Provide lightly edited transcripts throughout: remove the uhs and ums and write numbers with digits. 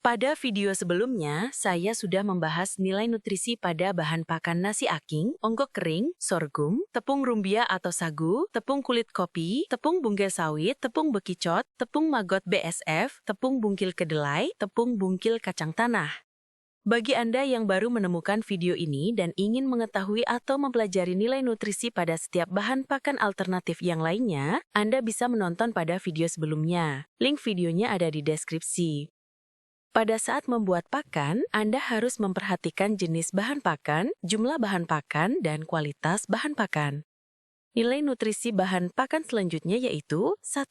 Pada video sebelumnya, saya sudah membahas nilai nutrisi pada bahan pakan nasi aking, onggok kering, sorghum, tepung rumbia atau sagu, tepung kulit kopi, tepung bungkil sawit, tepung bekicot, tepung maggot BSF, tepung bungkil kedelai, tepung bungkil kacang tanah. Bagi Anda yang baru menemukan video ini dan ingin mengetahui atau mempelajari nilai nutrisi pada setiap bahan pakan alternatif yang lainnya, Anda bisa menonton pada video sebelumnya. Link videonya ada di deskripsi. Pada saat membuat pakan, Anda harus memperhatikan jenis bahan pakan, jumlah bahan pakan, dan kualitas bahan pakan. Nilai nutrisi bahan pakan selanjutnya yaitu 1.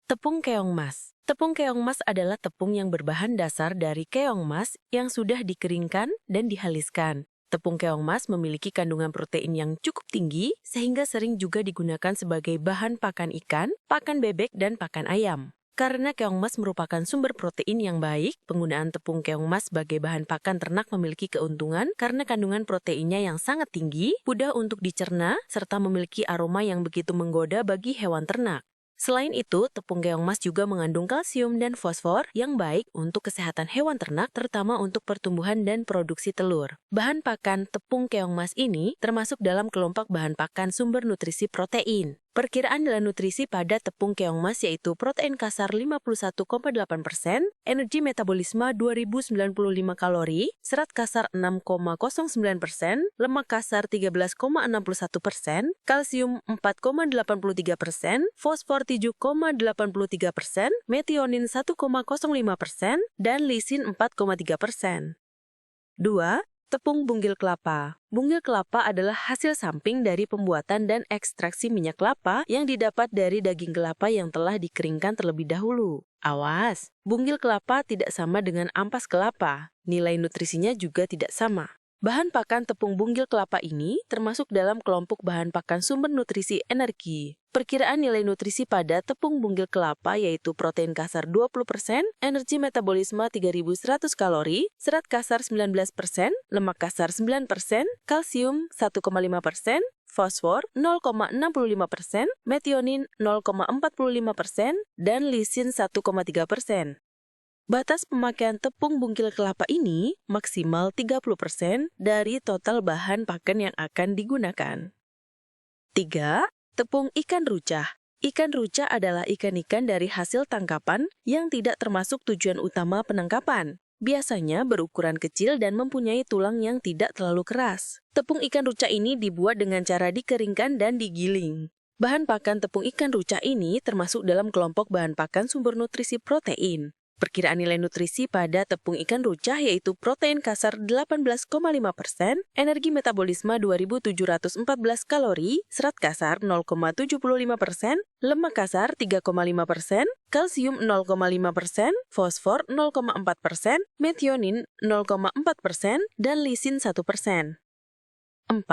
Tepung keong mas. Tepung keong mas adalah tepung yang berbahan dasar dari keong mas yang sudah dikeringkan dan dihaluskan. Tepung keong mas memiliki kandungan protein yang cukup tinggi sehingga sering juga digunakan sebagai bahan pakan ikan, pakan bebek, dan pakan ayam. Karena keong mas merupakan sumber protein yang baik, penggunaan tepung keong mas sebagai bahan pakan ternak memiliki keuntungan karena kandungan proteinnya yang sangat tinggi, mudah untuk dicerna, serta memiliki aroma yang begitu menggoda bagi hewan ternak. Selain itu, tepung keong mas juga mengandung kalsium dan fosfor yang baik untuk kesehatan hewan ternak, terutama untuk pertumbuhan dan produksi telur. Bahan pakan tepung keong mas ini termasuk dalam kelompok bahan pakan sumber nutrisi protein. Perkiraan nilai nutrisi pada tepung keong mas yaitu protein kasar 51,8%, energi metabolisme 2095 kalori, serat kasar 6,09%, lemak kasar 13,61%, kalsium 4,83%, fosfor 7,83%, metionin 1,05%, dan lisin 4,3%. 2. Tepung bungkil kelapa. Bungkil kelapa adalah hasil samping dari pembuatan dan ekstraksi minyak kelapa yang didapat dari daging kelapa yang telah dikeringkan terlebih dahulu. Awas, bungkil kelapa tidak sama dengan ampas kelapa. Nilai nutrisinya juga tidak sama. Bahan pakan tepung bungkil kelapa ini termasuk dalam kelompok bahan pakan sumber nutrisi energi. Perkiraan nilai nutrisi pada tepung bungkil kelapa yaitu protein kasar 20%, energi metabolisme 3100 kalori, serat kasar 19%, lemak kasar 9%, kalsium 1,5%, fosfor 0,65%, metionin 0,45%, dan lisin 1,3%. Batas pemakaian tepung bungkil kelapa ini maksimal 30% dari total bahan pakan yang akan digunakan. 3. Tepung ikan rucah. Ikan rucah adalah ikan-ikan dari hasil tangkapan yang tidak termasuk tujuan utama penangkapan. Biasanya berukuran kecil dan mempunyai tulang yang tidak terlalu keras. Tepung ikan rucah ini dibuat dengan cara dikeringkan dan digiling. Bahan pakan tepung ikan rucah ini termasuk dalam kelompok bahan pakan sumber nutrisi protein. Perkiraan nilai nutrisi pada tepung ikan rucah yaitu protein kasar 18,5%, energi metabolisme 2714 kalori, serat kasar 0,75%, lemak kasar 3,5%, kalsium 0,5%, fosfor 0,4%, metionin 0,4%, dan lisin 1%. 4.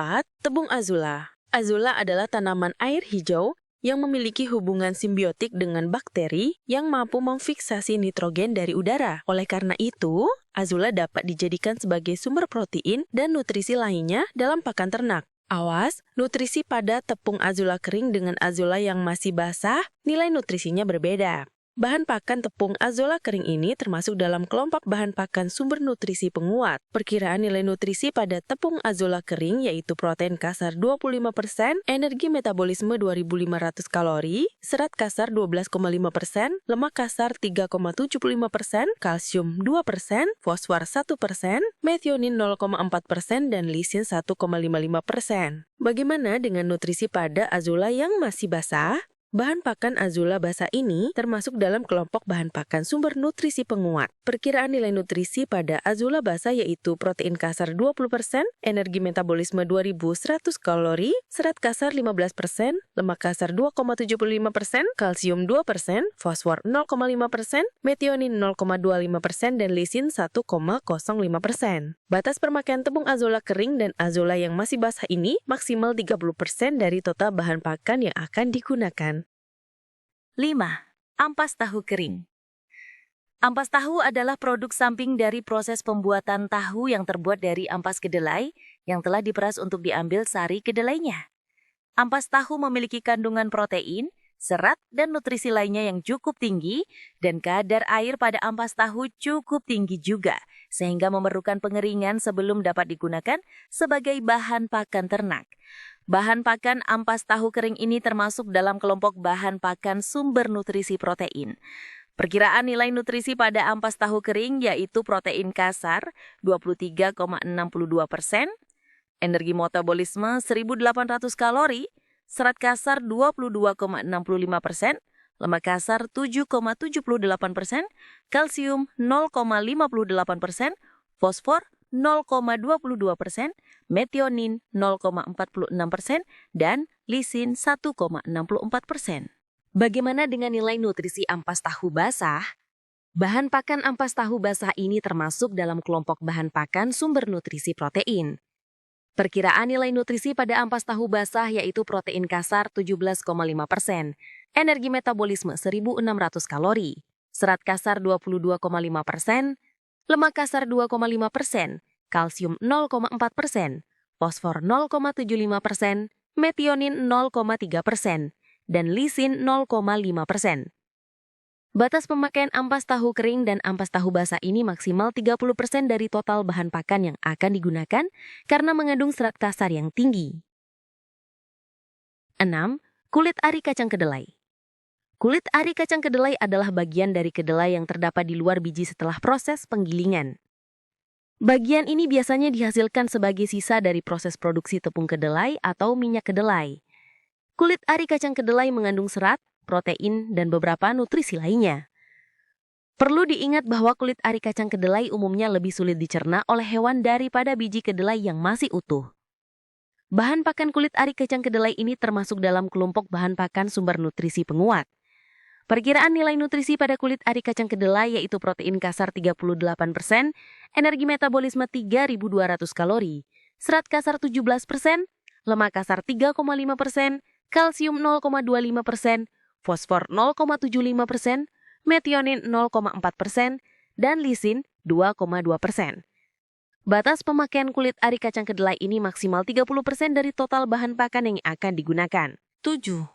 Tepung azula. Azula adalah tanaman air hijau yang memiliki hubungan simbiotik dengan bakteri yang mampu memfiksasi nitrogen dari udara. Oleh karena itu, azula dapat dijadikan sebagai sumber protein dan nutrisi lainnya dalam pakan ternak. Awas, nutrisi pada tepung azula kering dengan azula yang masih basah, nilai nutrisinya berbeda. Bahan pakan tepung azula kering ini termasuk dalam kelompok bahan pakan sumber nutrisi penguat. Perkiraan nilai nutrisi pada tepung azula kering yaitu protein kasar 25%, energi metabolisme 2500 kalori, serat kasar 12,5%, lemak kasar 3,75%, kalsium 2%, fosfor 1%, metionin 0,4%, dan lisin 1,55%. Bagaimana dengan nutrisi pada azula yang masih basah? Bahan pakan azula basah ini termasuk dalam kelompok bahan pakan sumber nutrisi penguat. Perkiraan nilai nutrisi pada azula basah yaitu protein kasar 20%, energi metabolisme 2100 kalori, serat kasar 15%, lemak kasar 2,75%, kalsium 2%, fosfor 0,5%, metionin 0,25%, dan lisin 1,05%. Batas pemakaian tepung azula kering dan azula yang masih basah ini maksimal 30% dari total bahan pakan yang akan digunakan. 5. Ampas tahu kering. Ampas tahu adalah produk samping dari proses pembuatan tahu yang terbuat dari ampas kedelai yang telah diperas untuk diambil sari kedelainya. Ampas tahu memiliki kandungan protein serat dan nutrisi lainnya yang cukup tinggi, dan kadar air pada ampas tahu cukup tinggi juga, sehingga memerlukan pengeringan sebelum dapat digunakan sebagai bahan pakan ternak. Bahan pakan ampas tahu kering ini termasuk dalam kelompok bahan pakan sumber nutrisi protein. Perkiraan nilai nutrisi pada ampas tahu kering yaitu protein kasar 23,62%, energi metabolisme 1.800 kalori, serat kasar 22,65%, lemak kasar 7,78%, kalsium 0,58%, fosfor 0,22%, metionin 0,46%, dan lisin 1,64%. Bagaimana dengan nilai nutrisi ampas tahu basah? Bahan pakan ampas tahu basah ini termasuk dalam kelompok bahan pakan sumber nutrisi protein. Perkiraan nilai nutrisi pada ampas tahu basah yaitu protein kasar 17,5%, energi metabolisme 1.600 kalori, serat kasar 22,5%, lemak kasar 2,5%, kalsium 0,4%, fosfor 0,75%, metionin 0,3%, dan lisin 0,5%. Batas pemakaian ampas tahu kering dan ampas tahu basah ini maksimal 30% dari total bahan pakan yang akan digunakan karena mengandung serat kasar yang tinggi. 6. Kulit ari kacang kedelai. Kulit ari kacang kedelai adalah bagian dari kedelai yang terdapat di luar biji setelah proses penggilingan. Bagian ini biasanya dihasilkan sebagai sisa dari proses produksi tepung kedelai atau minyak kedelai. Kulit ari kacang kedelai mengandung serat, protein, dan beberapa nutrisi lainnya. Perlu diingat bahwa kulit ari kacang kedelai umumnya lebih sulit dicerna oleh hewan daripada biji kedelai yang masih utuh. Bahan pakan kulit ari kacang kedelai ini termasuk dalam kelompok bahan pakan sumber nutrisi penguat. Perkiraan nilai nutrisi pada kulit ari kacang kedelai yaitu protein kasar 38%, energi metabolisme 3.200 kalori, serat kasar 17%, lemak kasar 3,5%, kalsium 0,25%, fosfor 0,75%, metionin 0,4%, dan lisin 2,2%. Batas pemakaian kulit ari kacang kedelai ini maksimal 30% dari total bahan pakan yang akan digunakan. 7.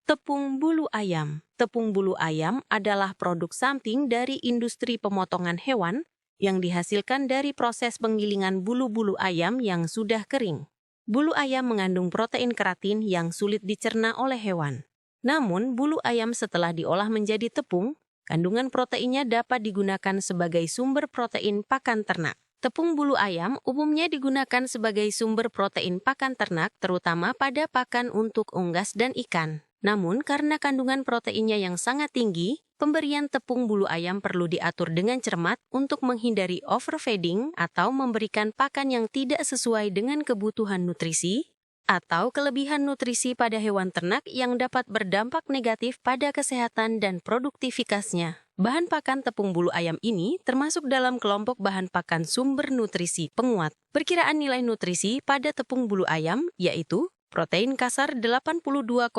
Tepung bulu ayam. Tepung bulu ayam adalah produk samping dari industri pemotongan hewan yang dihasilkan dari proses penggilingan bulu-bulu ayam yang sudah kering. Bulu ayam mengandung protein keratin yang sulit dicerna oleh hewan. Namun, bulu ayam setelah diolah menjadi tepung, kandungan proteinnya dapat digunakan sebagai sumber protein pakan ternak. Tepung bulu ayam umumnya digunakan sebagai sumber protein pakan ternak, terutama pada pakan untuk unggas dan ikan. Namun, karena kandungan proteinnya yang sangat tinggi, pemberian tepung bulu ayam perlu diatur dengan cermat untuk menghindari overfeeding atau memberikan pakan yang tidak sesuai dengan kebutuhan nutrisi atau kelebihan nutrisi pada hewan ternak yang dapat berdampak negatif pada kesehatan dan produktivitasnya. Bahan pakan tepung bulu ayam ini termasuk dalam kelompok bahan pakan sumber nutrisi penguat. Perkiraan nilai nutrisi pada tepung bulu ayam yaitu protein kasar 82,5%,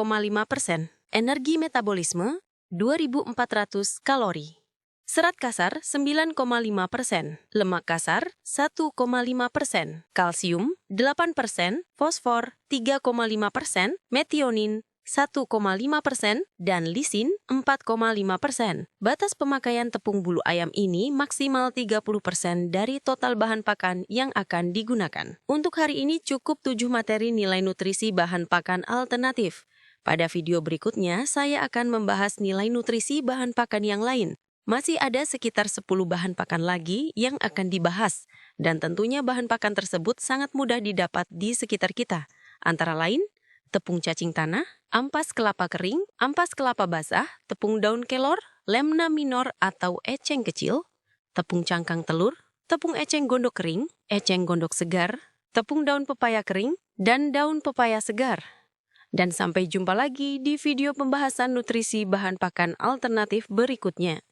energi metabolisme 2.400 kalori, serat kasar 9,5%, lemak kasar 1,5%, kalsium 8%, fosfor 3,5%, metionin 1,5%, dan lisin 4,5%. Batas pemakaian tepung bulu ayam ini maksimal 30% dari total bahan pakan yang akan digunakan. Untuk hari ini cukup 7 materi nilai nutrisi bahan pakan alternatif. Pada video berikutnya, saya akan membahas nilai nutrisi bahan pakan yang lain. Masih ada sekitar 10 bahan pakan lagi yang akan dibahas, dan tentunya bahan pakan tersebut sangat mudah didapat di sekitar kita. Antara lain, tepung cacing tanah, ampas kelapa kering, ampas kelapa basah, tepung daun kelor, lemna minor atau eceng kecil, tepung cangkang telur, tepung eceng gondok kering, eceng gondok segar, tepung daun pepaya kering, dan daun pepaya segar. Dan sampai jumpa lagi di video pembahasan nutrisi bahan pakan alternatif berikutnya.